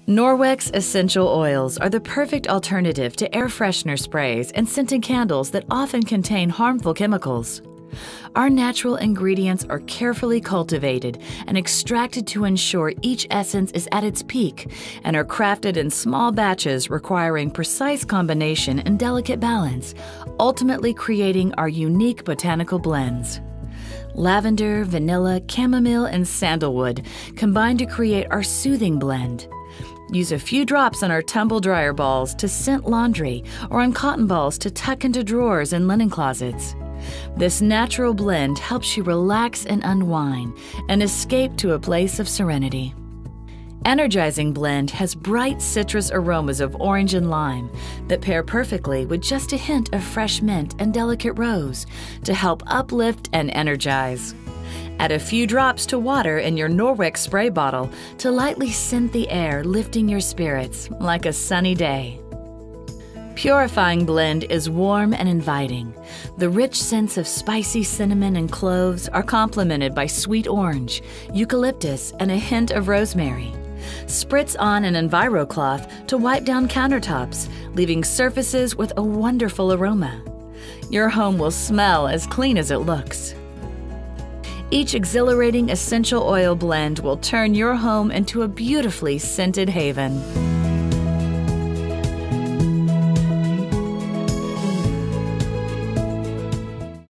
Norwex essential oils are the perfect alternative to air freshener sprays and scented candles that often contain harmful chemicals. Our natural ingredients are carefully cultivated and extracted to ensure each essence is at its peak and are crafted in small batches requiring precise combination and delicate balance, ultimately creating our unique botanical blends. Lavender, vanilla, chamomile, and sandalwood combine to create our soothing blend. Use a few drops on our tumble dryer balls to scent laundry or on cotton balls to tuck into drawers and linen closets. This natural blend helps you relax and unwind and escape to a place of serenity. Energizing Blend has bright citrus aromas of orange and lime that pair perfectly with just a hint of fresh mint and delicate rose to help uplift and energize. Add a few drops to water in your Norwex spray bottle to lightly scent the air, lifting your spirits like a sunny day. Purifying Blend is warm and inviting. The rich scents of spicy cinnamon and cloves are complemented by sweet orange, eucalyptus, and a hint of rosemary. Spritz on an EnviroCloth to wipe down countertops, leaving surfaces with a wonderful aroma. Your home will smell as clean as it looks. Each exhilarating essential oil blend will turn your home into a beautifully scented haven.